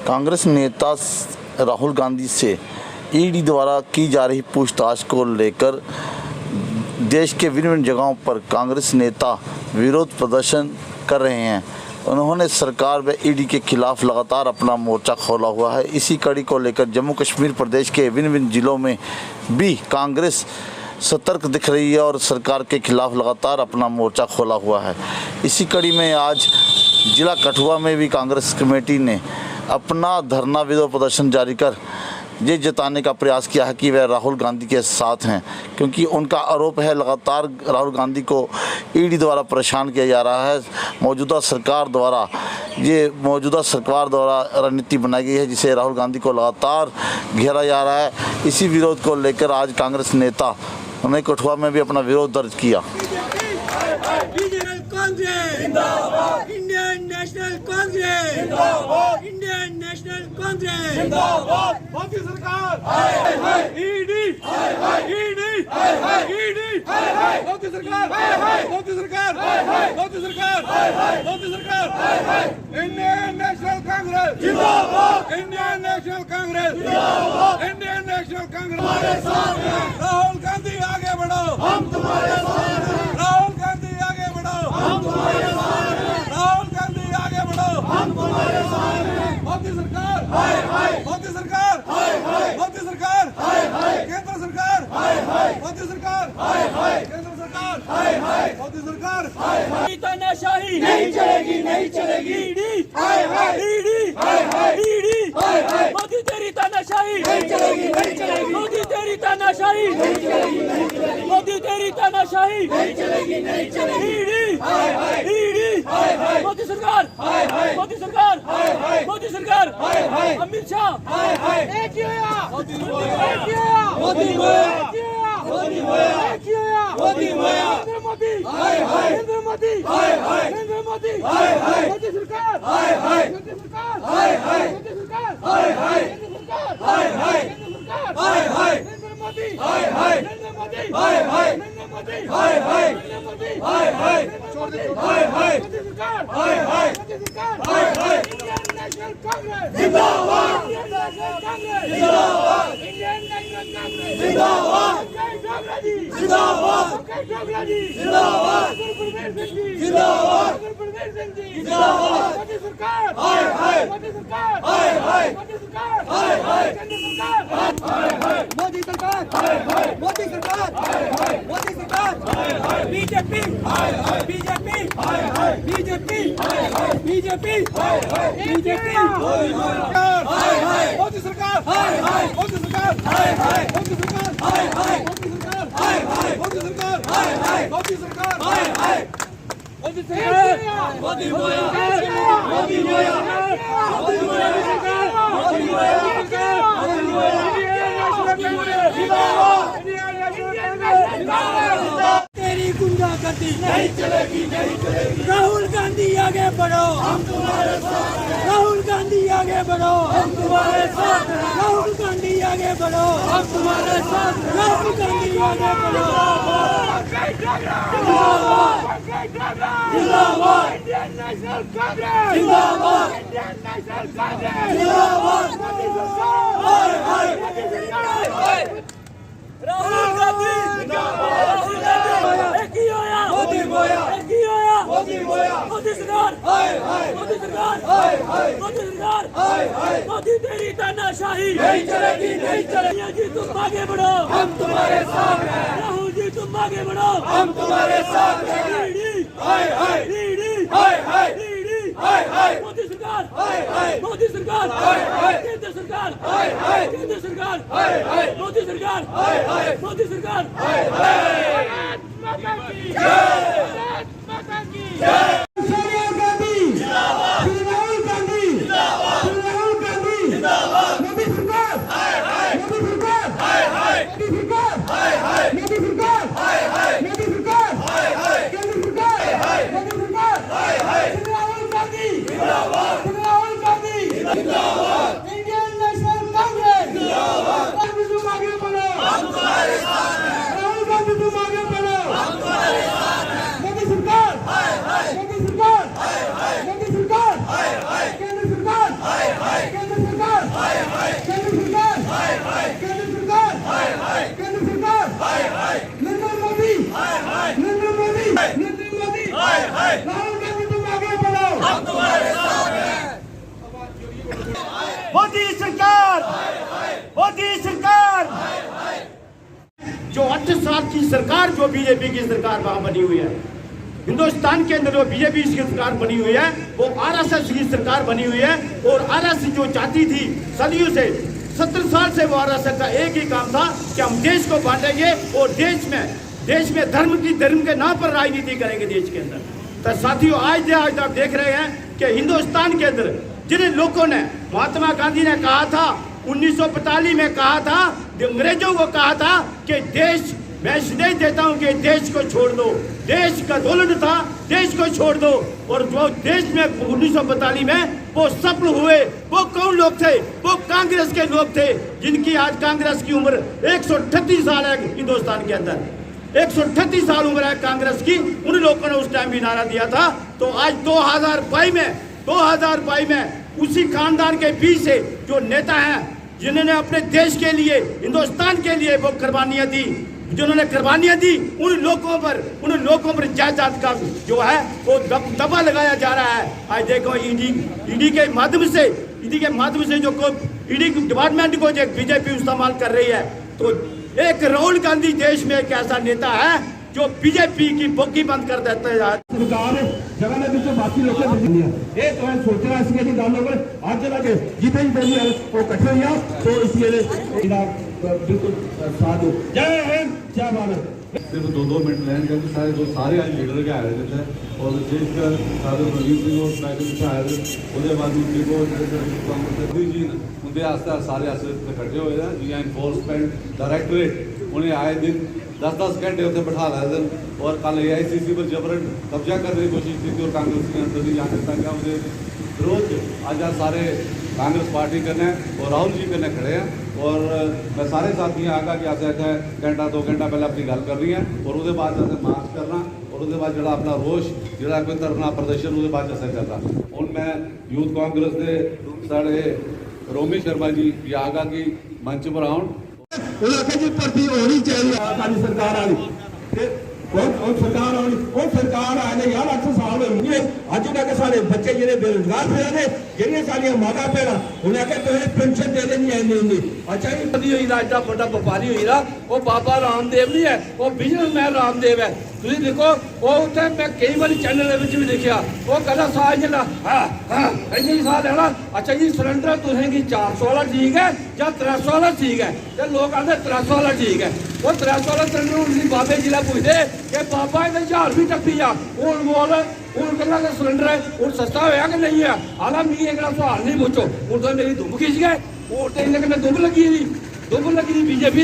कांग्रेस नेता राहुल गांधी से ईडी द्वारा की जा रही पूछताछ को लेकर देश के विभिन्न जगहों पर कांग्रेस नेता विरोध प्रदर्शन कर रहे हैं। उन्होंने सरकार व ईडी के खिलाफ लगातार अपना मोर्चा खोला हुआ है। इसी कड़ी को लेकर जम्मू कश्मीर प्रदेश के विभिन्न जिलों में भी कांग्रेस सतर्क दिख रही है और सरकार के खिलाफ लगातार अपना मोर्चा खोला हुआ है। इसी कड़ी में आज जिला कठुआ में भी कांग्रेस कमेटी ने अपना धरना विरोध प्रदर्शन जारी कर ये जताने का प्रयास किया है कि वह राहुल गांधी के साथ हैं, क्योंकि उनका आरोप है लगातार राहुल गांधी को ईडी द्वारा परेशान किया जा रहा है। मौजूदा सरकार द्वारा रणनीति बनाई गई है जिसे राहुल गांधी को लगातार घेरा जा रहा है। इसी विरोध को लेकर आज कांग्रेस नेता ने कठुआ में भी अपना विरोध दर्ज किया। इंडियन नेशनल कांग्रेस जिंदाबाद, इंडियन नेशनल कांग्रेस जिंदाबाद, मोदी सरकार हाय हाय, ईडी हाय हाय, ईडी हाय हाय, ईडी हाय हाय, मोदी सरकार हाय हाय, मोदी सरकार हाय हाय, मोदी सरकार हाय हाय, मोदी सरकार हाय हाय, इंडियन नेशनल कांग्रेस जिंदाबाद, इंडियन नेशनल कांग्रेस जिंदाबाद, इंडियन नेशनल कांग्रेस हमारे साथ है। राहुल गांधी आगे बढ़ो, हम तुम्हारे साथ हैं। राहुल गांधी आगे बढ़ो, हम तुम्हारे साथ हैं। राहुल गांधी आगे बढ़ो, हम तुम्हारे साथ हैं। मोदी सरकार हाय हाय, मोदी सरकार हाय हाय, मोदी सरकार हाय हाय, केंद्र सरकार हाय हाय, मोदी सरकार हाय हाय, केंद्र सरकार हाय हाय, मोदी सरकार हाय हाय। तानाशाही नहीं चलेगी, नहीं चलेगी। ईडी हाय हाय, ईडी हाय हाय, ईडी हाय हाय, मोदी तेरी तानाशाही नहीं चलेगी, नहीं चलेगी। मोदी तेरी तानाशाही नहीं चलेगी, नहीं चलेगी। मोदी तेरी तानाशाही नहीं चलेगी, नहीं चलेगी। ईडी हाय हाय, ईडी हाय हाय, मोदी सरकार हाय हाय, मोदी सरकार हाय हाय, मोदी सरकार हाय हाय, अमित शाह हाय हाय, एक ही होया, मोदी होया, एक ही होया, मोदी होया, एक ही होया, मोदी होया, एक ही होया, मोदी होया, नरेंद्र मोदी हाय हाय, नरेंद्र मोदी हाय हाय, नरेंद्र मोदी हाय हाय, मोदी सरकार हाय हाय, मोदी सरकार हाय हाय, मोदी सरकार हाय हाय, केंद्र सरकार हाय हाय, केंद्र सरकार हाय हाय, नरेंद्र मोदी हाय हाय, नरेंद्र मोदी हाय हाय, नरेंद्र मोदी हाय हाय, नरेंद्र मोदी हाय हाय, छोड़ दे हाय हाय, मोदी सरकार हाय हाय, मोदी सरकार हाय हाय, इंडियन नेशनल कांग्रेस जिंदाबाद, इंडियन नेशनल कांग्रेस जिंदाबाद, इंडियन नेशनल कांग्रेस जिंदाबाद, जय डोगरा जी जिंदाबाद, जय डोगरा जी जिंदाबाद, गुरप्रवीर सिंह जी जिंदाबाद, गुरप्रवीर सिंह जी जिंदाबाद, मोदी सरकार हाय हाय, मोदी सरकार हाय हाय, मोदी सरकार हाय हाय, केंद्र सरकार हाय हाय, मोदी सरकार हाय हाय, मोदी सरकार हाय हाय, मोदी सरकार हाय हाय, बीजेपी हाय हाय, बीजेपी हाय हाय, बीजेपी हाय हाय, बीजेपी हाय हाय, बीजेपी हाय हाय, मोदी सरकार हाय हाय, मोदी सरकार हाय हाय, मोदी सरकार हाय हाय, मोदी सरकार हाय हाय, मोदी सरकार हाय हाय, मोदी सरकार हाय हाय, मोदी सरकार मोदी मोया, मोदी मोया, मोदी मोया सरकार, मोदी मोया सरकार, मोदी मोया, इंडियन नेशनल कांग्रेस जिंदाबाद, इंडियन नेशनल कांग्रेस जिंदाबाद। तेरी गुंडागर्दी नहीं चलेगी, नहीं चलेगी। राहुल गांधी आगे बढ़ो, हम तुम्हारे साथ हैं। राहुल गांधी आगे बढ़ो, हम तुम्हारे साथ हैं। राहुल गांधी आगे बढ़ो, हम तुम्हारे साथ हैं। राहुल गांधी आगे बढ़ो, जिंदाबाद, इंडियन नेशनल कांग्रेस जिंदाबाद, इंडियन नेशनल कांग्रेस जिंदाबाद, मोदी सरकार हाय हाय, मोदी सरकार हाय, राहुल गांधी जिंदाबाद, राहुल गांधी एक ही होया, मोदी होया, एक ही होया, मोदी होया, मोदी सरकार हाय हाय, मोदी सरकार हाय हाय, मोदी सरकार हाय हाय, मोदी तेरी तानाशाही नहीं चलेगी, नहीं चलेगी। जी तुम आगे बढ़ो, हम तुम्हारे साथ हैं। राहुल जी तुम आगे बढ़ो, हम तुम्हारे साथ हैं। ईडी हाय हाय, ईडी हाय हाय, ईडी हाय हाय, मोदी सरकार हाय हाय, मोदी सरकार हाय हाय, केंद्र सरकार हाय हाय, केंद्र सरकार हाय हाय, मोदी सरकार हाय हाय, मोदी सरकार हाय हाय। भारत माता की जय, भारत माता की जय। सोनिया गांधी जिंदाबाद, राहुल गांधी जिंदाबाद, राहुल गांधी जिंदाबाद, मोदी सरकार हाय हाय, मोदी सरकार हाय हाय, मोदी सरकार हाय हाय, मोदी सरकार हाय हाय, मोदी सरकार हाय हाय, केंद्र सरकार हाय हाय, मोदी सरकार हाय हाय, राहुल गांधी जिंदाबाद, राहुल गांधी जिंदाबाद, इंडियन नेशनल कांग्रेस जिंदाबाद। गांधी तुम आगे बढ़ो, हम तुम्हारे साथ हैं। राहुल गांधी तुम आगे बढ़ो, हम तुम्हारे साथ हैं। मोदी सरकार हाय हाय, मोदी सरकार हाय हाय, मोदी सरकार हाय हाय, केंद्र सरकार हाय हाय, केंद्र मोदी सरकार। जो 8 साल की सरकार जो बीजेपी की सरकार वहां बनी हुई है, हिंदुस्तान के अंदर जो बीजेपी की सरकार बनी हुई है वो आरएसएस की सरकार बनी हुई है। और आरएसएस जो चाहती थी सदियों से, 70 साल से वो आरएसएस का एक ही काम था कि हम देश को बांटेंगे और देश में धर्म के नाम पर राजनीति करेंगे देश के अंदर। तो साथियों, आज आप देख रहे हैं कि हिंदुस्तान के अंदर जिन लोगों ने, महात्मा गांधी ने कहा था 1945 में, कहा था अंग्रेजों को कहा था कि देश मैं नहीं देता हूं कि देश को छोड़ दो, देश का दोलन था, देश को छोड़ दो। और जो देश में 1945 में वो सफल हुए, वो कौन लोग थे? वो कांग्रेस के लोग थे, जिनकी आज कांग्रेस की उम्र 138 साल है। हिंदुस्तान के अंदर 138 साल उम्र है कांग्रेस की। उन लोगों ने उस टाइम भी नारा दिया था। तो आज 2022 में उसी खानदान के बीच से जो नेता हैं, जिन्होंने अपने देश के लिए, हिंदुस्तान के लिए वो कुर्बानियां दी, जिन्होंने कुर्बानियां दी, उन लोगों पर जायदाद का जो है वो दबा लगाया जा रहा है। आज देखो ईडी के माध्यम से जो ईडी डिपार्टमेंट को जो बीजेपी इस्तेमाल कर रही है। तो एक राहुल गांधी देश में एक ऐसा नेता है जो बीजेपी की बोगी बंद कर देता है। सरकार जगह ने भी बाकी लोग ये तो है सोचना इसके लिए गालों पर आज लगे जितने भी वो कठिन या तो इसके लिए बिल्कुल साथ दो। जय हिंद, जय भारत। सिर्फ 2 मिनट लैंड करके सारे आज लीडर के आए थे और देश का सारे प्रदीप सिंह और पैकेट आए थे। उसके बाद जी उनके आस्ते सारे इकट्ठे हुए हैं जियां इन्फोर्समेंट डायरेक्टरेट उन्हें आए दिन 10-10 घंटे उत्थे बैठा रहे थे। और कल AICC पर जबरन कब्जा करने की कोशिश की थी और कांग्रेस के अंदर भी जाने तक मुझे विरोध आज सारे कांग्रेस पार्टी करने और राहुल जी करने खड़े हैं। और मैं सारे साथी आगा कि ऐसे घंटा 2 घंटा पहले अपनी गल कर रही हैं और उसके बाद जैसे मार्च करना और उसके बाद जरा अपना रोष जरा कोई तरफना प्रदर्शन उसके बाद जैसे करना। हूँ मैं यूथ कांग्रेस के साढ़े रोमी शर्मा जी ये आगा की मंच पर आउन जी भर्ती होनी चाहिए सरकार सरकार आने यार 8 साल होंगे अज तक सारे बच्चे जो बेरोजगार फिर ਜਿਹੜੀਆਂ ਸਾਡੀਆਂ ਮਾਤਾ ਭੈਣਾਂ ਉਹਨਾਂ ਆਖਿਆ ਤੁਸੀਂ ਪੈਨਸ਼ਨ ਦੇ ਦੇਣੀ ਐ ਨਹੀਂ ਅੱਛਾ ਜੀ ਵਧੀ ਹੋਈ ਦਾ ਵੱਡਾ ਵਪਾਰੀ ਹੋਈ ਦਾ ਉਹ ਬਾਬਾ ਰਾਮਦੇਵ ਨਹੀਂ ਹੈ, ਉਹ ਬਿਜ਼ਨਸਮੈਨ ਰਾਮਦੇਵ ਹੈ। ਤੁਸੀਂ ਦੇਖੋ ਉਹ ਉੱਥੇ ਮੈਂ ਕਈ ਵਾਰੀ ਚੈਨਲ ਦੇ ਵਿੱਚ ਵੀ ਦੇਖਿਆ ਉਹ ਕਹਿੰਦਾ ਸਾਹ ਜਿਹੜਾ ਇੰਨੀ ਸਾਹ ਲੈਣਾ। ਅੱਛਾ ਜੀ ਸਿਲੰਡਰ ਤੁਸੀਂ ਕੀ 400 ਵਾਲਾ ਠੀਕ ਹੈ ਜਾਂ 300 ਵਾਲਾ ਠੀਕ ਹੈ? ਤੇ ਲੋਕ ਕਹਿੰਦੇ 300 ਵਾਲਾ ਠੀਕ ਹੈ। ਉਹ 300 ਵਾਲਾ ਸਿਲੰਡਰ ਨੂੰ ਬਾਬੇ ਜੀ ਨਾਲ ਪੁੱਛਦੇ ਕਿ ਬਾਬਾ ਇਹਦੇ 1000 ਵੀ ਟੱਪੀ ਆ ਹੁਣ ਬੋਲ ਹੁਣ ਕਿੰਨਾ ਦਾ ਸਿਲੰਡਰ ਹੈ ਹੁਣ ਸਸਤਾ ਹੋਇਆ ਕਿ ਨਹੀਂ ਹੈ? ਹਾਲਾ ਮੀ ਇੱਕ ਸਵਾਲ ਨਹੀਂ ਪੁੱਛੋ ਹੁਣ ਤਾਂ ਮੇਰੀ ਧੁੰਮ ਖਿੱਚ ਗਏ ਉਹ ਤੇ ਇਹਨੇ ਕਿੰਨੇ ਦੁੰਬ ਲੱਗੀ ਦੀ बीजेपी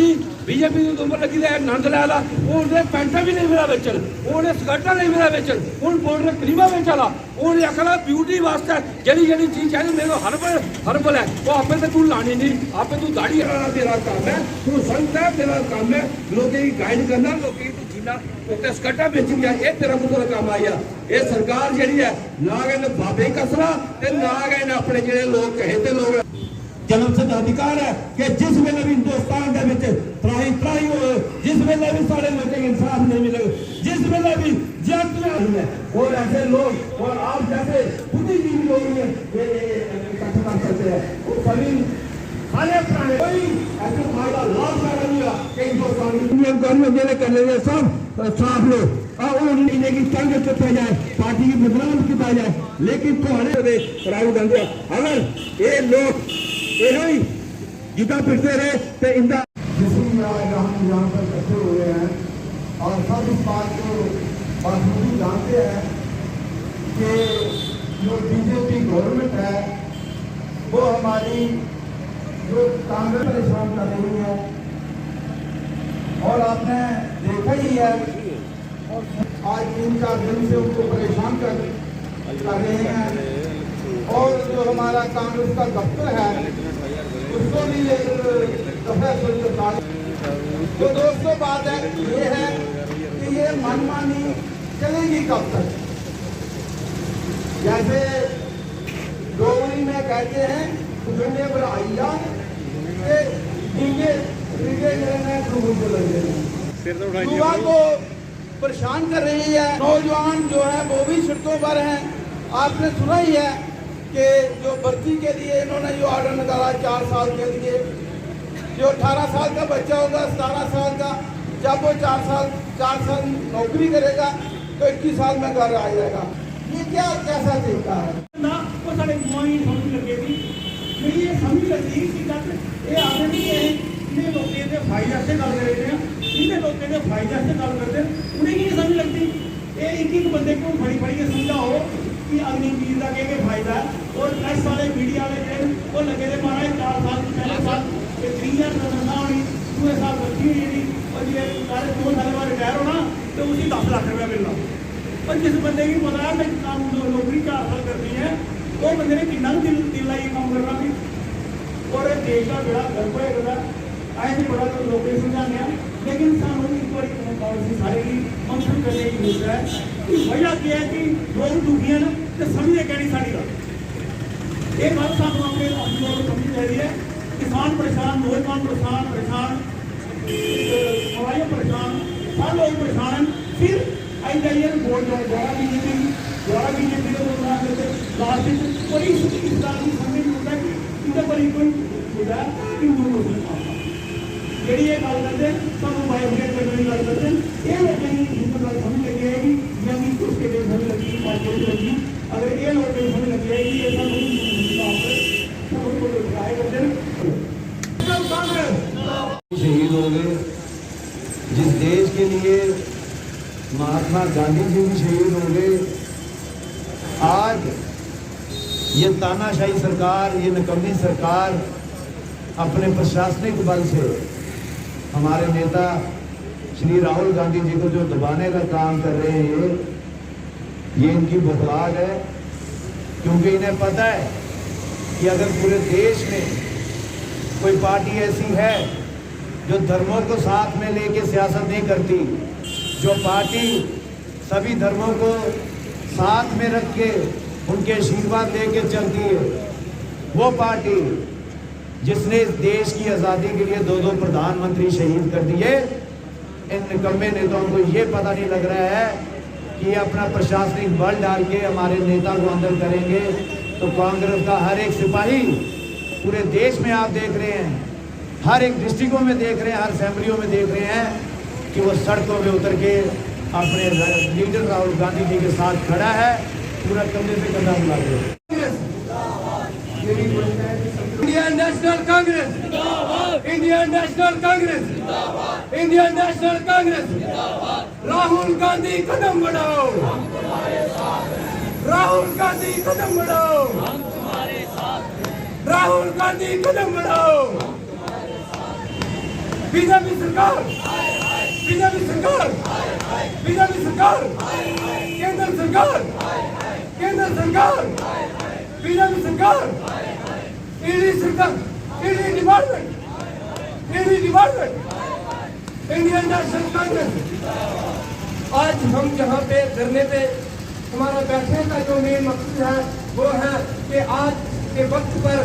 ਦੀ ਦੁੰਬ ਲੱਗੀ ਦਾ ਆਨੰਦ ਲੈ ਲਾ। ਉਹਦੇ ਪੈਂਟਾਂ ਵੀ ਨਹੀਂ ਮੇਰਾ ਵੇਚਣ, ਉਹਨੇ ਸਕਰਟਾਂ ਨਹੀਂ ਮੇਰਾ ਵੇਚਣ, ਹੁਣ ਬੋਰਡਰ ਕਰੀਮਾ ਵੇਚ ਲਾ। ਉਹਨੇ ਆਖਣਾ ਬਿਊਟੀ ਵਾਸਤੇ ਜਿਹੜੀ ਚੀਜ਼ ਚਾਹੀਦੀ ਮੇਰੇ ਹਰਬਲ ਹੈ ਉਹ ਆਪੇ ਤੇ ਤੂੰ ਲਾਣੀ ਨਹੀਂ, ਆਪੇ ਤੂੰ ਦਾੜੀ ਹਰਾਣਾ ਤੇਰਾ ਕੰਮ ਹੈ, ਤੂੰ ਸੰਤ ਹੈ ਤੇਰਾ ਕੰਮ ਹੈ, ਲੋਕਾਂ ਦੀ ਗਾਈਡ ਕਰਨਾ, ਲੋਕਾਂ ਨੂੰ ਜੀਣਾ ਉੱਤੇ ਸਕਰਟਾਂ ਵੇਚੀਆਂ ਇਹ ਤੇਰਾ ਪੁੱਤਰ ਕੰਮ ਆਇਆ। ਇਹ ਸਰਕਾਰ ਜਿਹੜੀ ਹੈ ਨਾ ਕਹਿੰਦੇ ਬਾਬੇ ਕਸਰਾ ਤੇ ਨਾ ਕਹਿੰਦੇ ਆਪਣੇ ਜਿਹੜੇ ਲੋਕ ਕਹੇ ਤੇ ਲੋਕ जन्मसिद्ध अधिकार है कि जिस वेले भी हिंदुस्तान के त्राही हो, जिस वेले भी सारे लोगों को इंसाफ नहीं मिलेगा, जिस वेले भी जातियां है और ऐसे लोग और आप जैसे बुद्धिजीवी लोग ये इकट्ठा कर सकते हैं वो सभी सारे प्राणी कोई ऐसा फायदा लाभ पैदा नहीं हुआ कि हिंदुस्तान करने में सब साफ लोग उन्हें की तंग किया जाए, पार्टी की बदनाम किया जाए। लेकिन तुम्हारे राहुल गांधी अगर ये लोग जिदा फिरते रहे तो इनका जिसमें हम यहाँ पर इकट्ठे हुए हैं और सब इस बात को बाखूबी जानते हैं कि जो बीजेपी गवर्नमेंट है वो हमारी जो कांग्रेस परेशान कर रही है और आपने देखा ही है आज 3-4 दिन से उनको परेशान कर रहे हैं। और जो हमारा कांग्रेस का दफ्तर है उसको भी एक दफा सरकार। तो दोस्तों बात है ये है कि ये मनमानी चलेगी कब तक? जैसे डोगरी में कहते हैं जुने बढ़ाइया युवा को परेशान कर रही है। नौजवान जो है वो भी सड़कों पर हैं। आपने सुना ही है कि जो भर्ती के लिए इन्होंने जो ऑर्डर निकाला 4 साल के लिए जो 18 साल का बच्चा होगा, 17 साल का, जब वो 4 साल नौकरी करेगा तो 21 साल में घर आ जाएगा। ये क्या कैसा तरीका है? ना वो साढ़े माइंड समझ लगेगी मेरी ये समझ लगती कि जब ये आगे नहीं है इन्हें लोगों के फायदे से गल कर रहे हैं, इन्हें लोगों के फायदे से गल करते हैं, उन्हें नहीं समझ लगती। ये एक बंदे को बड़ी बड़ी समझाओ कि अग्निवीर का क्या फायदा है, और प्रेस वाले मीडिया वाले वो लगे थे महाराज 4 साल पहले साल 3 ईयर तनख्वाह होनी, 2 साल बच्ची हुई और ये 2 साल बाद रिटायर होना तो उसी 10 लाख रुपया मिलना। और जिस बंदे की पता है मैं काम नौकरी 4 साल करनी है, वो बंदे ने कितना दिल लाइए काम करना भी। और देश का बड़ा गर्व है आए भी बड़ा तो नौकरी समझाने, लेकिन सामू एक बार पॉलिसी सारे की फंक्शन करने की जरूरत है कि वजह क्या है कि लोग दुखी हैं तो समझे कहनी सारी गल ये गल सानू अपने लोग समझ रही है। किसान परेशान, नौजवान परेशान हवाई परेशान, सब लोग परेशान हैं। फिर आई जाइए वोट द्वारा बीजेपी को वोट करते लास्ट और इस गल की समझ नहीं होता कि इनके पर कोई होता है हिंदू मुस्लिम जी ये गल करते सब बाइफरेट करने की गल करते ये लोगों की हिंदू गल समझ लगी है कि यानी उसके लिए समझ लगी पार्टी लगी। अगर ये लोग समझ लगी है कि ऐसा शहीद हो गए, जिस देश के लिए महात्मा गांधी जी भी शहीद हो गए, आज ये तानाशाही सरकार, ये निकम्मी सरकार अपने प्रशासनिक बल से हमारे नेता श्री राहुल गांधी जी को जो दबाने का काम कर रहे हैं, ये इनकी बदलाव है। क्योंकि इन्हें पता है कि अगर पूरे देश में कोई पार्टी ऐसी है जो धर्मों को साथ में लेके सियासत नहीं करती, जो पार्टी सभी धर्मों को साथ में रख के उनके आशीर्वाद लेके चलती है, वो पार्टी जिसने इस देश की आज़ादी के लिए 2 प्रधानमंत्री शहीद कर दिए, इन निकम्मे नेताओं को ये पता नहीं लग रहा है कि अपना प्रशासनिक बल डाल के हमारे नेता को अंदर करेंगे तो कांग्रेस का हर एक सिपाही पूरे देश में आप देख रहे हैं, हर एक डिस्ट्रिक्टों में देख रहे हैं, हर असेंबलियों में देख रहे हैं कि वो सड़कों में उतर के अपने लीडर राहुल गांधी जी के साथ खड़ा है, पूरा कंधे से कंधा मिला के। Indian national Congress, Indian national Congress, Indian national Congress, Rahul Gandhi कदम बढ़ाओ, राहुल गांधी कदम बढ़ाओ, राहुल गांधी कदम बढ़ाओ। बीजेपी सरकार, बीजेपी सरकार, बीजेपी सरकार, केंद्र सरकार, केंद्र सरकार, बीजेपी सरकार, ईडी सरकार, ED department, ED department, Indian national Congress. आज हम जहाँ पे धरने पे हमारा बैठने का जो मेन मकसद है वो है कि आज के वक्त पर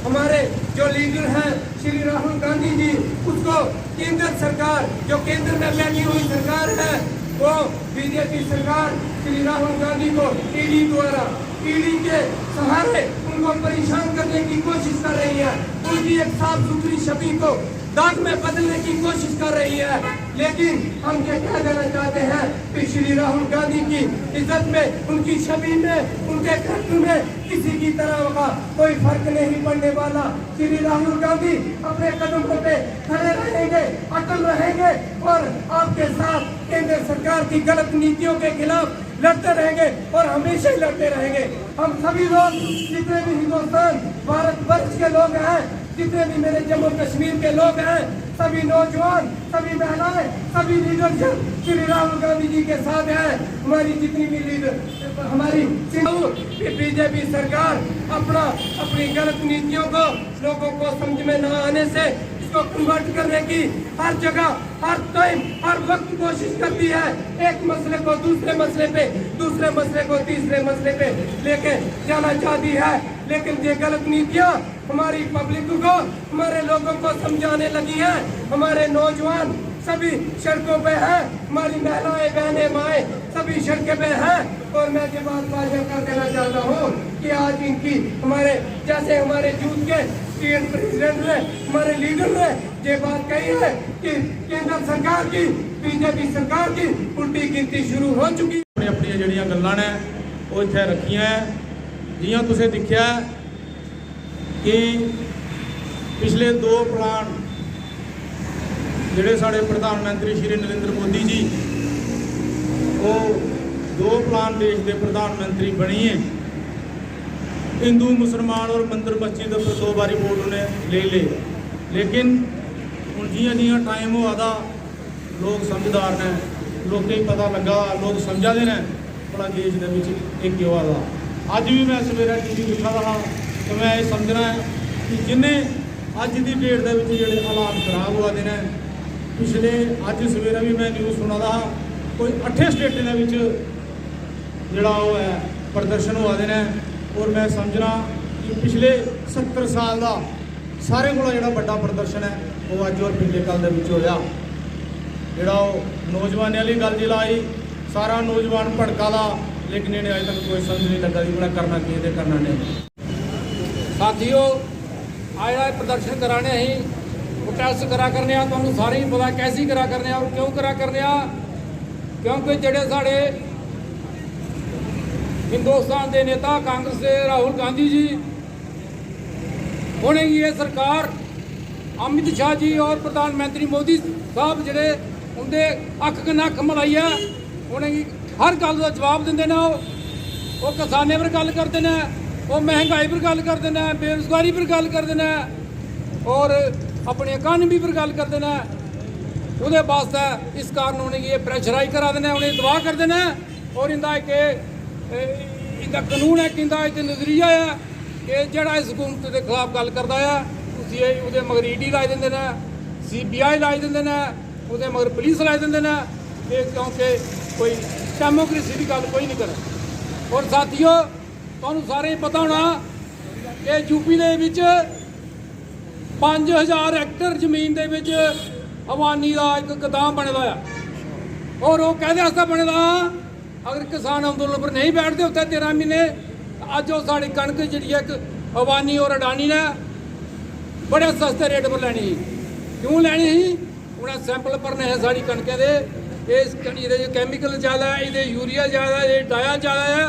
हमारे जो लीडर हैं श्री राहुल गांधी जी, उसको केंद्र सरकार, जो केंद्र में बैठी हुई सरकार है, वो बीजेपी सरकार श्री राहुल गांधी को ईडी द्वारा, ईडी के सहारे उनको परेशान करने की कोशिश कर रही है, उनकी एक साफ सुथरी छवि को दाग में बदलने की कोशिश कर रही है। लेकिन हम ये कह देना चाहते हैं कि श्री राहुल गांधी की इज्जत में, उनकी छवि में, उनके करतब में किसी की तरह का कोई फर्क नहीं पड़ने वाला। श्री राहुल गांधी अपने कदमों पे खड़े रहेंगे, अटल रहेंगे और आपके साथ केंद्र सरकार की गलत नीतियों के खिलाफ लड़ते रहेंगे और हमेशा ही लड़ते रहेंगे। हम सभी लोग, जितने भी हिंदुस्तान भारतवर्ष के लोग हैं, जितने भी मेरे जम्मू कश्मीर के लोग हैं, सभी नौजवान, सभी महिलाएं, सभी लीडरशिप श्री राहुल गांधी जी के साथ हैं। हमारी जितनी भी लीडर, हमारी बीजेपी सरकार अपनी गलत नीतियों को लोगों को समझ में न आने से इसको कन्वर्ट करने की हर जगह, हर टाइम, हर वक्त कोशिश करती है। एक मसले को दूसरे मसले पे, दूसरे मसले को तीसरे मसले पे लेके जाना चाहती है। लेकिन ये गलत नीतियाँ हमारी पब्लिक को, हमारे लोगों को समझाने लगी हैं। हमारे नौजवान सभी सड़कों पे हैं, हमारी महिलाएं, बहनें, माएँ सभी सड़कों पे हैं। और मैं ये बात वाज़ेह कर देना चाहता हूँ कि आज इनकी हमारे जैसे हमारे यूथ के स्टेट प्रेसिडेंट ने, हमारे लीडर ने ये बात कही है कि केंद्र सरकार की, बीजेपी सरकार की उल्टी गिनती शुरू हो चुकी। अपनी ਜਿਹੜੀਆਂ ਗੱਲਾਂ ਨੇ ਉਹ ਇੱਥੇ ਰੱਖੀਆਂ ਜਿਵੇਂ ਤੁਸੀਂ ਦੇਖਿਆ ਕਿ ਪਿਛਲੇ 2 ਪਲਾਨ ਜਿਹੜੇ ਸਾਡੇ ਪ੍ਰਧਾਨ ਮੰਤਰੀ ਸ਼੍ਰੀ ਨਰਿੰਦਰ ਮੋਦੀ ਜੀ ਉਹ 2 ਪਲਾਨ ਦੇਸ਼ ਦੇ ਪ੍ਰਧਾਨ ਮੰਤਰੀ ਬਣੀ ਹੈ। हिंदू मुसलमान और मंदिर मस्जिद पर 2 बारी वोट उन्हें ले ले, लेकिन हूँ जियां जियां टाइम हो आता लोग समझदार ने, लोगों को पता लगा, लोग समझते हैं बड़ा देश के क्यों आता। अज भी मैं सवेरे टीवी देखा रहा तो मैं ये समझना है कि जिन्हें अज की डेट के जोड़े हालात खराब हुआ हैं, पिछले अज सवेरे भी मैं न्यूज़ सुना था कोई 8 स्टेटों के जोड़ा वो है प्रदर्शन हुआ हैं। और मैं समझना कि पिछले 70 साल का सारे को जो बड़ा प्रदर्शन है वो अज और पिछले कल होया। जोड़ा नौजवानों वाली गल जी लाई, सारा नौजवान भड़का ला, लेकिन इन्हें अज तक कोई समझ नहीं लगा कि उन्हें करना की ते करना नहीं। साथियों आया प्रदर्शन कराने ही प्रोटेस्ट करा करने तुहानू सारे ही पता कैसी करा करने और क्यों करा करने, क्योंकि जेडे साढ़े हिंदुस्तान के नेता कांग्रेस के राहुल गांधी जी उन्हें ये सरकार अमित शाह जी और प्रधानमंत्री मोदी साहब जेडे उनके अख कन्नै अख मलाई है, उन्हें हर गल का जवाब देंगे ना। वो किसानों पर गल करते हैं, वो महंगाई पर गल करते हैं, बेरोजगारी पर गल करते हैं और अपनी इकानमी पर गल करते हैं। वो वास्ते इस कारण उन्हें ये प्रेशराइज करा देना, उन्हें तबाह कर देना और इनका एक इनका कानून है कि इनका एक नजरिया है कि जड़ा इस हुकूमत के खिलाफ गल करता है उसे मगर ईडी लाई देंगे ने, CBI लाई देंगे ने, उसे मगर पुलिस लाई देंगे ने, क्योंकि कोई डेमोक्रेसी की गल कोई नहीं करे। और साथियों तुहानू सारे पता होना कि यूपी के विच 5000 हेक्टर जमीन के विच अवानी का एक गोदाम बने है और वो कहते बने दा अगर किसान अंदोलन पर नहीं बैठते होते 13 महीने अज वो साड़ी कणक जी एक अवानी और अडानी ने बड़े सस्ते रेट पर लैनी। क्यों लैनी ही? उन्हें सैंपल भरने हैं साड़ी कणकें के, ये कैमिकल ज़्यादा है, ये यूरिया ज़्यादा है, ये डाया ज़्यादा है,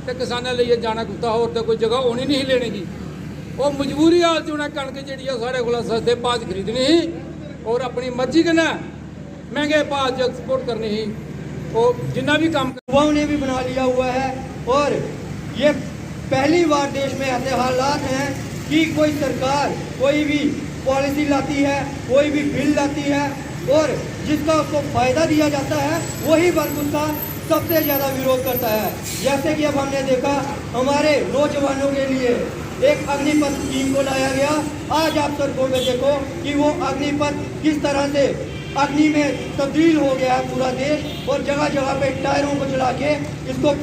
तो किसानों लिए जाना कुत्ता होर तो कोई जगह होनी नहीं लेने की। वो मजबूरी हालत उन्हें कणक जी साढ़े को सस्ते भाव खरीदनी ही और अपनी मर्जी कन्नै महंगे भाव च एक्सपोर्ट करनी ही। वो जितना भी काम युवाओं ने भी बना लिया हुआ है और ये पहली बार देश में ऐसे हालात हैं कि कोई सरकार कोई भी पॉलिसी लाती है, कोई भी बिल लाती है और जिसका उसको फायदा दिया जाता है वही वर्ग उसका सबसे ज़्यादा विरोध करता है। जैसे कि अब हमने देखा हमारे नौजवानों के लिए एक अग्निपथ स्कीम को लाया गया। आज आप सड़कों में देखो कि वो अग्निपथ किस तरह से अग्नि में तब्दील हो गया है पूरा देश और जगह जगह पे टायरों को चला के इसको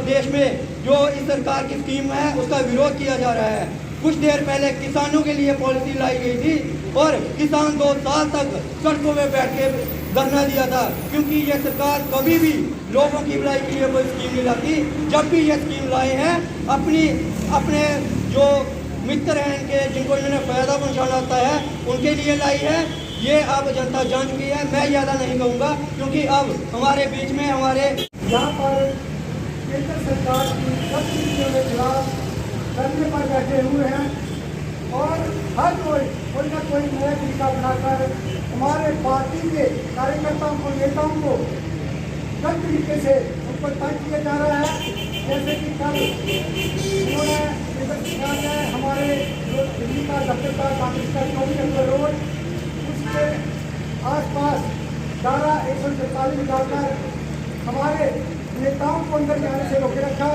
देश में जो इस सरकार की स्कीम है उसका विरोध किया जा रहा है। कुछ देर पहले किसानों के लिए पॉलिसी लाई गई थी और किसान 2 साल तक सड़कों में बैठ के धरना दिया था, क्योंकि ये सरकार कभी भी लोगों की भलाई के लिए कोई स्कीम नहीं लाती। जब भी ये स्कीम लाए हैं अपने जो मित्र हैं इनके जिनको इन्होंने फ़ायदा पहुँचाना होता है उनके लिए लाई है। ये अब जनता जान चुकी है, मैं ज़्यादा नहीं कहूँगा क्योंकि अब हमारे बीच में हमारे यहाँ पर केंद्र सरकार की सब नीतियों के खिलाफ करने पर बैठे हुए हैं और हर कोई ना कोई नया तरीका बनाकर हमारे पार्टी के कार्यकर्ताओं को, नेताओं को गलत तरीके से उनको तंग किया जा रहा है। जैसे कि कल उन्होंने केंद्र सरकार ने हमारे जो दिल्ली का दफ्तर का कांग्रेस का 24 नंबर रोड उसके आसपास धारा 147 निकालकर हमारे नेताओं को अंदर जाने से रोके रखा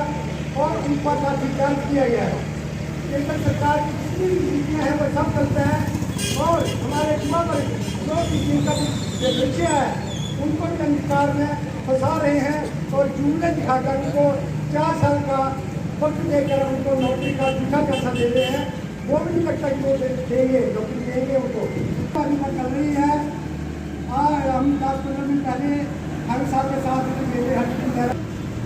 और उन पर लाठीचार्ज किया गया है। केंद्र सरकार की जितनी भी नीतियाँ हैं वो सब चलते हैं और हमारे युवा वर्ग जो भी जिनका जो लक्ष्य है उनको भी अंधकार में फंसा रहे हैं और जुमले दिखाकर उनको 4 साल का वक्त देकर उनको नौकरी का झूठा पैसा दे रहे हैं। वो भी नहीं लगता कि वो देंगे, नौकरी देंगे उनको। चल रही है हम 10-15 दिन पहले हर साल के साथ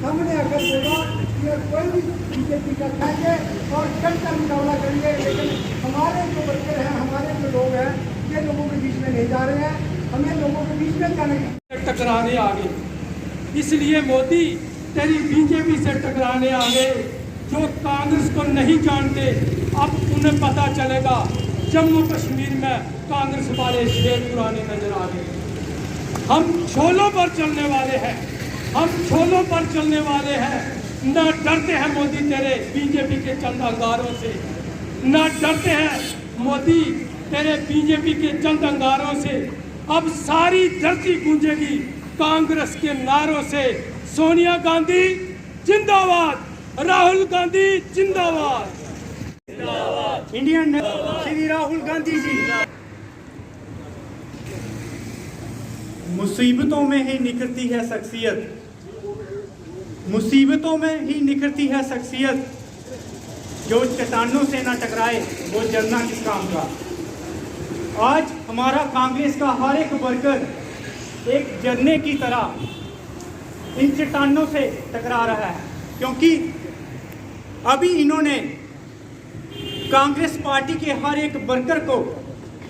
हमने अगर होगा ये कोई भी बीजेपी का खाएंगे और जमकर मुकाबला करेंगे, लेकिन हमारे जो बच्चे हैं, हमारे जो लोग हैं, ये लोगों के बीच में नहीं जा रहे हैं, हमें लोगों के बीच में जाने की टकराने आ गए। इसलिए मोदी तेरी बीजेपी से टकराने आ गए। जो कांग्रेस को नहीं जानते अब उन्हें पता चलेगा। जम्मू कश्मीर में कांग्रेस वाले शेर पुराने नजर आ गए। हम छोलों पर चलने वाले हैं, हम छोलों पर चलने वाले हैं। न डरते हैं मोदी तेरे बीजेपी के चंद अंगारों से, न डरते हैं मोदी तेरे बीजेपी के चंद अंगारों से। अब सारी धरती गूंजेगी कांग्रेस के नारों से। सोनिया गांधी जिंदाबाद, राहुल गांधी जिंदाबाद। इंडियन श्री राहुल गांधी जी। मुसीबतों में ही निखरती है शख्सियत, मुसीबतों में ही निखरती है शख्सियत। जो चट्टानों से ना टकराए वो जरना किस काम का। आज हमारा कांग्रेस का हर एक वर्कर एक जरने की तरह इन चट्टानों से टकरा रहा है, क्योंकि अभी इन्होंने कांग्रेस पार्टी के हर एक वर्कर को,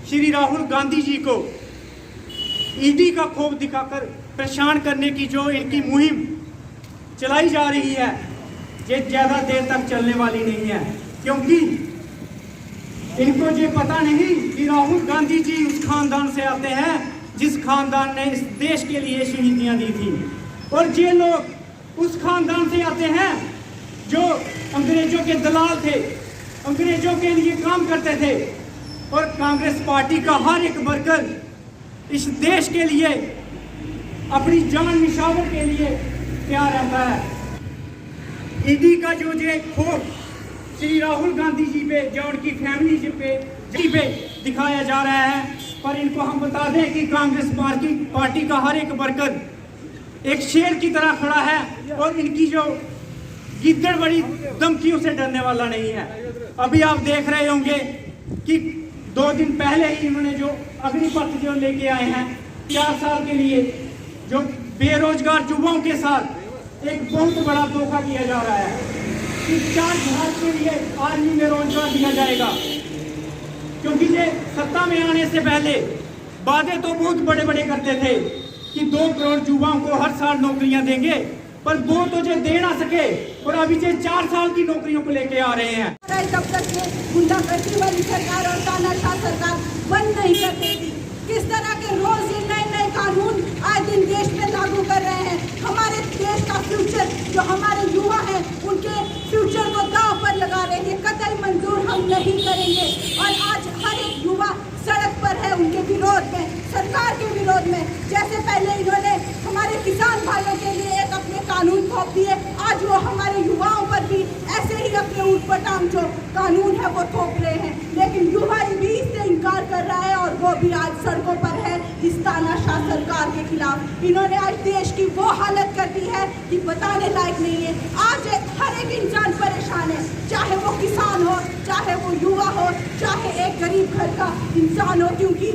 श्री राहुल गांधी जी को ईडी का खौफ दिखाकर परेशान करने की जो इनकी मुहिम चलाई जा रही है, ये ज़्यादा देर तक चलने वाली नहीं है। क्योंकि इनको ये पता नहीं कि राहुल गांधी जी उस खानदान से आते हैं जिस खानदान ने इस देश के लिए शहीदियाँ दी थी, और ये लोग उस खानदान से आते हैं जो अंग्रेजों के दलाल थे, अंग्रेजों के लिए काम करते थे। और कांग्रेस पार्टी का हर एक वर्कर इस देश के लिए अपनी जान निछावर के लिए तैयार रहता है। ईडी का जो ये खौफ श्री राहुल गांधी जी पे, जो उनकी फैमिली जी पे दिखाया जा रहा है, पर इनको हम बता दें कि कांग्रेस पार्टी का हर एक वर्कर एक शेर की तरह खड़ा है और इनकी जो गिद्दड़ बड़ी धमकियों से डरने वाला नहीं है। अभी आप देख रहे होंगे कि 2 दिन पहले ही इन्होंने जो अग्निपथ जो लेके आए हैं 4 साल के लिए, जो बेरोजगार युवाओं के साथ एक बहुत बड़ा धोखा किया जा रहा है कि 4 साल के लिए आर्मी में रोजगार दिया जाएगा। क्योंकि ये सत्ता में आने से पहले वादे तो बहुत बड़े बड़े करते थे कि 2 करोड़ युवाओं को हर साल नौकरियां देंगे, पर वो तो जो दे ना सके, और अभी ये 4 साल की नौकरियों को लेके आ रहे हैं। तब तक ये गुंडागर्दी वाली सरकार और तानाशाह सरकार बंद नहीं कर देती। किस तरह के रोज ये नए नए कानून आज दिन देश में लागू कर रहे हैं। हमारे देश का फ्यूचर, जो हमारे युवा हैं, उनके फ्यूचर को दांव पर लगा रहे हैं। कतई मंजूर हम नहीं करेंगे। और आज हर एक युवा सड़क पर है उनके विरोध में, सरकार के विरोध में। जैसे पहले इन्होंने हमारे किसान भाइयों के लिए एक अपने कानून थोप दिए, आज वो हमारे युवाओं पर भी ऐसे ही अपने ऊटपटांग जो कानून है वो थोप रहे हैं। लेकिन युवा भी इससे इनकार कर रहा है और वो भी आज सड़कों पर है इस तानाशाह सरकार के खिलाफ। इन्होंने आज देश की वो हालत कर दी है कि बताने लायक नहीं है। आज हर एक इंसान परेशान है, चाहे वो किसान हो, चाहे वो युवा हो, चाहे एक गरीब घर का इंसान हो, क्योंकि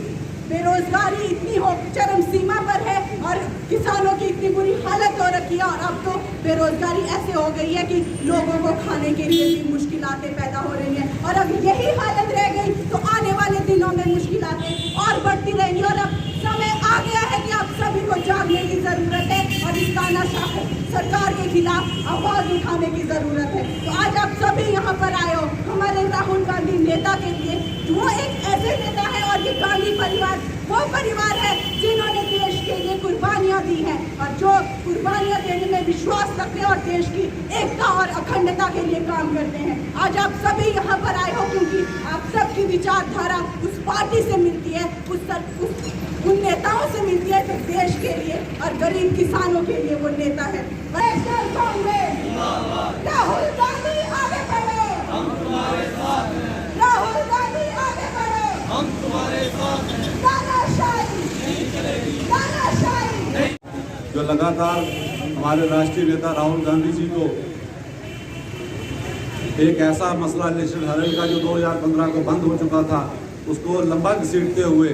बेरोजगारी इतनी हो चरम सीमा पर है और किसानों की इतनी बुरी हालत हो रखी है। और अब तो बेरोजगारी ऐसे हो गई है कि लोगों को खाने के लिए भी मुश्किलातें पैदा हो रही हैं। और अब यही हालत रह गई तो आने वाले दिनों में मुश्किलातें और बढ़ती रहेंगी। और अब समय आ गया है कि आप सभी को जागने की ज़रूरत है और इस तानाशाह सरकार के खिलाफ आवाज़ उठाने की ज़रूरत है। तो आज आप सभी यहाँ पर आए हो हमारे राहुल गांधी नेता के लिए। वो एक ऐसे नेता है और ये गांधी परिवार वो परिवार है जिन्होंने देश के लिए कुर्बानियाँ दी हैं और जो कुर्बानियाँ देने में विश्वास रखते हैं और देश की एकता और अखंडता के लिए काम करते हैं। आज आप सभी यहाँ पर आए हो क्योंकि आप सबकी विचारधारा उस पार्टी से मिलती है, उन नेताओं से मिलती है जो देश के लिए और गरीब किसानों के लिए वो नेता है। नेशनल कांग्रेस राहुल गांधी आगे बढ़ो, हम तुम्हारे साथ हैं। राहुल गांधी आगे बढ़ो, हम तुम्हारे साथ हैं। तानाशाही नहीं चलेगी, तानाशाही। जो लगातार हमारे राष्ट्रीय नेता राहुल गांधी जी को एक ऐसा मसला इलेक्शन हरल का जो 2015 को बंद हो चुका था, उसको लंबा घसीटते हुए,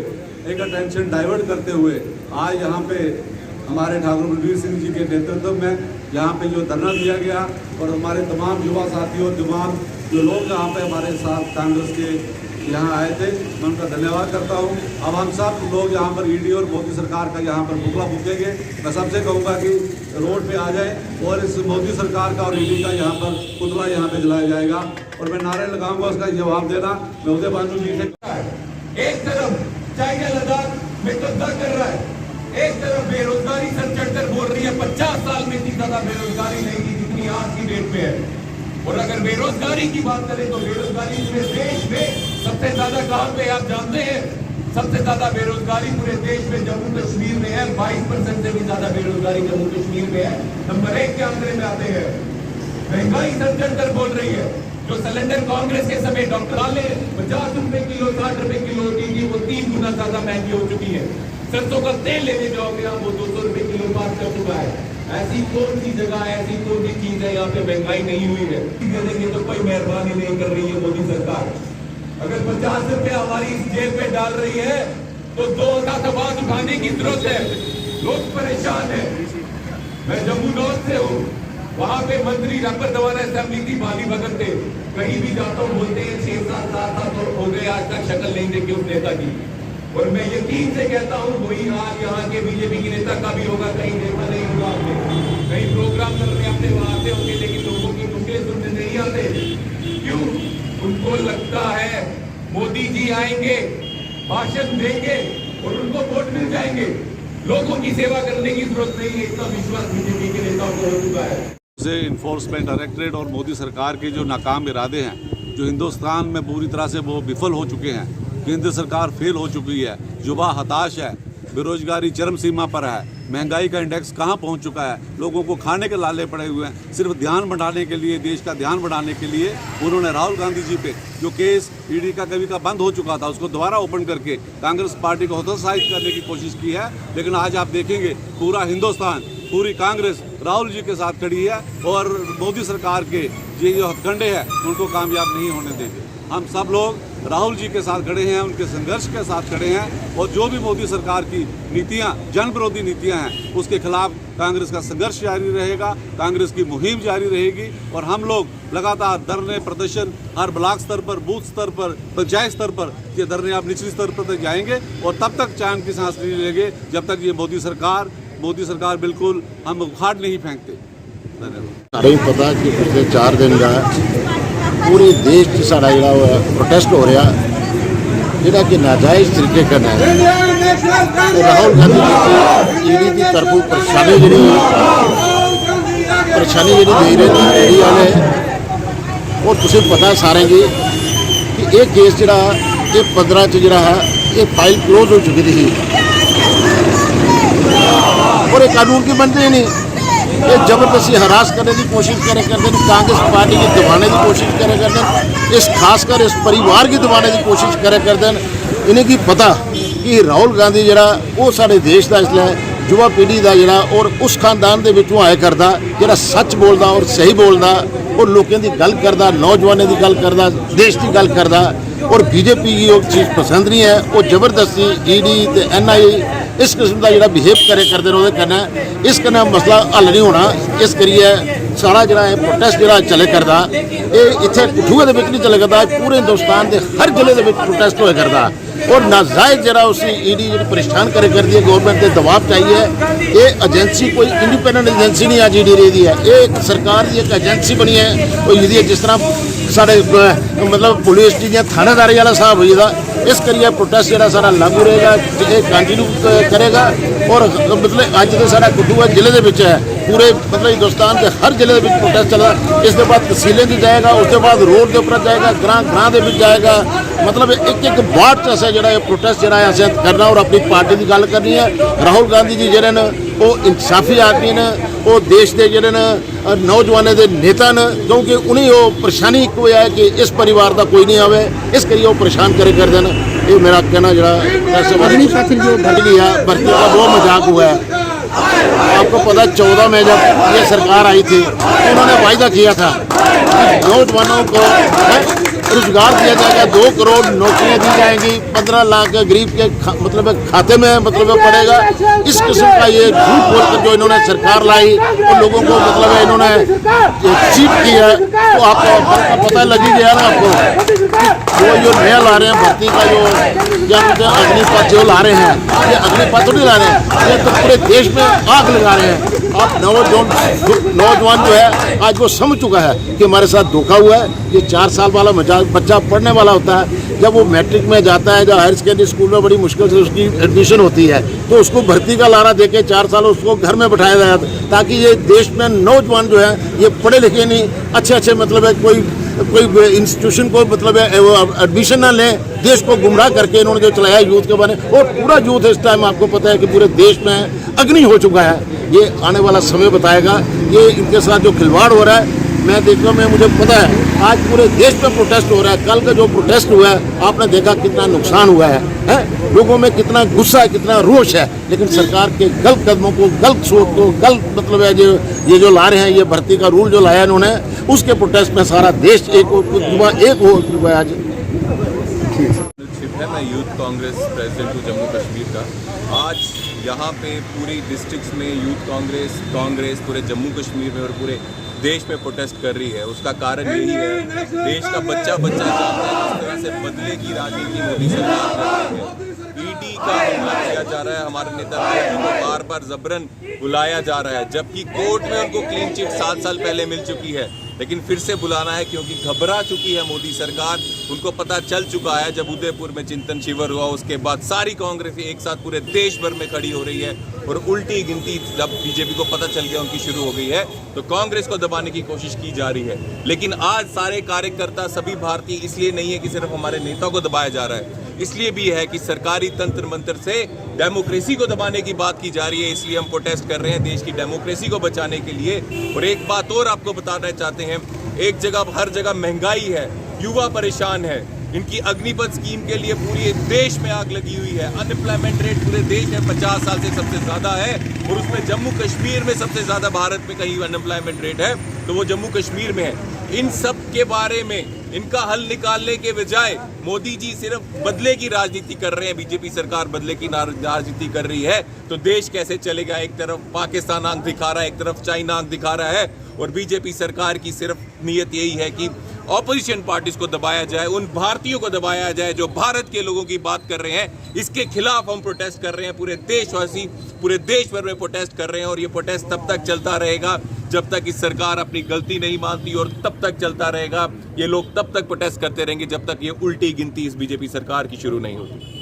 एक अटेंशन डाइवर्ट करते हुए आज यहाँ पे हमारे ठाकुर बलबीर सिंह जी के नेतृत्व में यहाँ पे जो धरना दिया गया और हमारे तमाम युवा साथियों, तमाम जो लोग यहाँ पे हमारे साथ कांग्रेस के यहाँ आए थे, मैं उनका धन्यवाद करता हूँ। अब हम सब लोग यहाँ पर ईडी और मोदी सरकार का यहाँ पर पुतला फूकेंगे। मैं सबसे कहूँगा कि रोड पे आ जाए और इस मोदी सरकार का और ईडी का यहाँ पर पुतला यहाँ पे जलाया जाएगा और मैं नारे लगाऊंगा, उसका जवाब देना। मैं उदय भानु जी से एक तरफ चाइना लद्दाख में कब्जा कर रहा है, एक तरफ बेरोजगारी सर चढ़कर बोल रही है 50 साल में इतनी ज्यादा बेरोजगारी नहीं थी जितनी आज की डेट में है। और अगर बेरोजगारी की बात करें तो बेरोजगारी पूरे देश में सबसे ज्यादा कहां पे आप जानते हैं? सबसे ज्यादा बेरोजगारी पूरे देश में जम्मू कश्मीर में है। 22% से भी ज्यादा बेरोजगारी जम्मू कश्मीर में है। नंबर 1 के आंकड़े में आते हैं। महंगाई सर चढ़कर बोल रही है। जो सिलेंडर कांग्रेस के समय डॉक्टर ने 50 रुपए किलो 60 रुपए किलो दी थी, वो 3 गुना ज्यादा महंगी हो चुकी है। सरसों का तेल लेने जाओगे आप, वो 200 रुपए किलो पार कर चुका है। ऐसी कौन सी जगह है, ऐसी कौन सी चीज है यहाँ पे महंगाई नहीं हुई है? देंगे तो कोई मेहरबानी नहीं कर रही है मोदी सरकार। अगर 50 रुपए हमारी जेब में डाल रही है तो 2 का आवाज उठाने की जरूरत है। लोग परेशान है। मैं जम्मू नॉर्थ से हूँ, वहां पे मंत्री रबर दवाना असेंबली थी, बाली भगत थे। कहीं भी जाता हूँ बोलते हैं 6-7 साल तो हो गए, आज तक शक्ल नहीं देखी उस नेता की। और मैं यकीन से कहता हूँ वही हाल यहाँ के बीजेपी के नेता का भी होगा। कहीं देखा नहीं होगा आपने, कहीं प्रोग्राम कर रहे अपने वहां आते होंगे, लेकिन लोगों की मुश्किलें सुनने नहीं आते। क्यों? उनको लगता है मोदी जी आएंगे, भाषण देंगे और उनको वोट मिल जाएंगे। लोगों की सेवा करने की जरूरत नहीं है, इतना विश्वास बीजेपी के नेताओं को हो चुका है। से इन्फोर्समेंट डायरेक्टरेट और मोदी सरकार के जो नाकाम इरादे हैं, जो हिंदुस्तान में पूरी तरह से वो विफल हो चुके हैं। केंद्र सरकार फेल हो चुकी है, युवा हताश है, बेरोजगारी चरम सीमा पर है, महंगाई का इंडेक्स कहां पहुंच चुका है, लोगों को खाने के लाले पड़े हुए हैं। सिर्फ ध्यान बढ़ाने के लिए, देश का ध्यान बढ़ाने के लिए उन्होंने राहुल गांधी जी पे जो केस ईडी का कभी का बंद हो चुका था, उसको दोबारा ओपन करके कांग्रेस पार्टी को हतोत्साहित करने की कोशिश की है। लेकिन आज आप देखेंगे पूरा हिंदुस्तान, पूरी कांग्रेस राहुल जी के साथ खड़ी है और मोदी सरकार के ये जो हथकंडे हैं उनको कामयाब नहीं होने देंगे। हम सब लोग राहुल जी के साथ खड़े हैं, उनके संघर्ष के साथ खड़े हैं और जो भी मोदी सरकार की नीतियां, जन विरोधी नीतियां हैं, उसके खिलाफ कांग्रेस का संघर्ष जारी रहेगा, कांग्रेस की मुहिम जारी रहेगी। और हम लोग लगातार धरने प्रदर्शन हर ब्लॉक स्तर पर, बूथ स्तर पर, पंचायत स्तर पर ये धरने आप निचली स्तर पर तक जाएंगे और तब तक चैन की सांस नहीं लेंगे जब तक ये मोदी सरकार बिल्कुल हम उखाड़ नहीं फेंकते। धन्यवाद। नहीं पता कि पिछले 4 दिन का पूरे देश 'ਚ साढ़ा जो प्रोटेस्ट हो रहा जोड़ा कि नाजायज़ तरीके का राहुल गांधी जी ईडी की तरफों परेशानी जी दे रहे ईडी वाले। और तुझे पता सारे जी कि यह केस जोड़ा ये 15 जो है फाइल क्लोज हो चुकी थी और ये कानून की बनती ही नहीं। ये जबरदस्ती हरास करने की कोशिश करे करते हैं, कांग्रेस पार्टी की दबाने की कोशिश करे करते हैं, इस खासकर इस परिवार की दबाने की कोशिश करे करते हैं। इन्हें की पता कि राहुल गांधी जरा वो सारे देश का इसलिए युवा पीढ़ी का जरा और उस खानदान के विचों आया करता जरा सच बोलता और सही बोलता और लोगों की गल करता, नौजवानों की गल करता, देश की गल करता। और बीजेपी की वो चीज़ पसंद नहीं है, वो जबरदस्ती ईडी ते NIA इस किस्म का जो बिहेव करे करते हैं कन्नै इस कन्नै मसला हल नहीं होना। इस करिए सारा जो प्रोटेस्ट जो चले करता ये इतने कठुए के नहीं चले करता, पूरे हिंदुस्तान के हर जिले के प्रोटेस्ट होया करता। और नाजायज़ जरा उसी ईडी जी परेशान करे करती है, गवर्नमेंट के दबाव चाहिए। ये एजेंसी कोई इंडिपेंडेंट एजेंसी नहीं आज ईडी रही है, ये एक सरकार की एक एजेंसी बनी है वो ईडी, जिस तरह साढ़े मतलब पुलिस जी थानेदारी वाला साहब हुई था। इस करिए प्रोटेस्ट जो सारा लागू रहेगा, ये कंटिन्यू करेगा। और मतलब अज तो सारा कठुआ जिले के है, पूरे मतलब हिंदुस्तान के हर जिले के प्रोटेस्ट चलता। इसके बाद तहसीलें से जाएगा, उसके बाद रोड के ऊपर जाएगा, ग्रां के जाएगा। मतलब एक वार्ड च जो प्रोटेस्ट जो असें करना और अपनी पार्टी की गल करनी है। राहुल गांधी जी जो वो इंसाफी आदमी ने, वो देश के जो नौजवानों के नेता ने, क्योंकि उन्हें वो परेशानी एक है कि इस परिवार का कोई नहीं आवे, इस करिए वो परेशान करे करते हैं। ये मेरा कहना जरा भर्ती का वो मजाक हुआ है। आपको पता 14 में जब ये सरकार आई थी उन्होंने वायदा किया था नौजवानों को रोजगार दिया जाएगा, 2 करोड़ नौकरियां दी जाएंगी, 15 लाख गरीब के मतलब खाते में मतलब पड़ेगा। इस किस्म का ये झूठ बोलकर जो इन्होंने सरकार लाई और लोगों को मतलब इन्होंने चीट की है, तो आपको पता लग ही गया ना आपको। वो जो नया ला रहे हैं भर्ती का जो क्या बोलते हैं अग्निपथ जो ला रहे हैं, ये अग्निपथ तो नहीं ला रहे हैं, ये तो पूरे देश में आग लगा रहे हैं। अब नौजवान जो है आज वो समझ चुका है कि हमारे साथ धोखा हुआ है। ये 4 साल वाला बच्चा पढ़ने वाला होता है, जब वो मैट्रिक में जाता है, जब हायर सेकेंडरी स्कूल में बड़ी मुश्किल से उसकी एडमिशन होती है, तो उसको भर्ती का लारा देके 4 साल उसको घर में बैठाया जाता है, ताकि ये देश में नौजवान जो है ये पढ़े लिखे नहीं, अच्छे मतलब है कोई इंस्टीट्यूशन को मतलब एडमिशन ना लें, देश को गुमराह करके इन्होंने जो चलाया यूथ के बारे में। और पूरा यूथ इस टाइम आपको पता है कि पूरे देश में अग्नि हो चुका है। ये आने वाला समय बताएगा, ये इनके साथ जो खिलवाड़ हो रहा है मैं देख रहा हूँ, मुझे पता है आज पूरे देश में प्रोटेस्ट हो रहा है। कल का जो प्रोटेस्ट हुआ है आपने देखा कितना नुकसान हुआ है? लोगों में कितना गुस्सा है, कितना रोष है, लेकिन सरकार के गलत कदमों को, गलत सोच को, गलत मतलब है ये जो ला रहे हैं, ये भर्ती का रूल जो लाया इन्होंने, उसके प्रोटेस्ट में सारा देश एक हो चुका है आज। मैं यूथ कांग्रेस प्रेसिडेंट हूँ जम्मू कश्मीर का। आज यहाँ पे पूरी डिस्ट्रिक्ट्स में यूथ कांग्रेस पूरे जम्मू कश्मीर में और पूरे देश में प्रोटेस्ट कर रही है। उसका कारण यही है, देश का बच्चा जानता है किस तरह से बदले की राजनीति मोदी सरकार कर रही है। ईडी का हमला किया जा रहा है, हमारे नेता को बार बार जबरन बुलाया जा रहा है, जबकि कोर्ट में उनको क्लीन चिट 7 साल पहले मिल चुकी है, लेकिन फिर से बुलाना है क्योंकि घबरा चुकी है मोदी सरकार। उनको पता चल चुका है, जब उदयपुर में चिंतन शिविर हुआ उसके बाद सारी कांग्रेस एक साथ पूरे देश भर में खड़ी हो रही है और उल्टी गिनती जब बीजेपी को पता चल गया उनकी शुरू हो गई है, तो कांग्रेस को दबाने की कोशिश की जा रही है। लेकिन आज सारे कार्यकर्ता सभी भारतीय इसलिए नहीं है कि सिर्फ हमारे नेता को दबाया जा रहा है, इसलिए भी है कि सरकारी तंत्र मंत्र से डेमोक्रेसी को दबाने की बात की जा रही है। इसलिए हम प्रोटेस्ट कर रहे हैं देश की डेमोक्रेसी को बचाने के लिए। और एक बात और आपको बताना चाहते हैं, एक जगह हर जगह महंगाई है, युवा परेशान है, इनकी अग्निपथ स्कीम के लिए पूरे देश में आग लगी हुई है। अनएम्प्लॉयमेंट रेट पूरे देश में 50 साल से सबसे ज्यादा है और उसमें जम्मू कश्मीर में सबसे ज्यादा भारत में कहीं अनएम्प्लॉयमेंट रेट है तो वो जम्मू कश्मीर में है। इन सब के बारे में इनका हल निकालने के बजाय मोदी जी सिर्फ बदले की राजनीति कर रहे हैं। बीजेपी सरकार बदले की राजनीति कर रही है तो देश कैसे चलेगा? एक तरफ पाकिस्तान आंख दिखा रहा है, एक तरफ चाइना आंख दिखा रहा है और बीजेपी सरकार की सिर्फ नीयत यही है कि ऑपोजिशन पार्टीज को दबाया जाए, उन भारतीयों को दबाया जाए जो भारत के लोगों की बात कर रहे हैं। इसके खिलाफ हम प्रोटेस्ट कर रहे हैं, पूरे देशवासी पूरे देश भर में प्रोटेस्ट कर रहे हैं और ये प्रोटेस्ट तब तक चलता रहेगा जब तक इस सरकार अपनी गलती नहीं मानती और तब तक चलता रहेगा। ये लोग तब तक प्रोटेस्ट करते रहेंगे जब तक ये उल्टी गिनती इस बीजेपी सरकार की शुरू नहीं होती।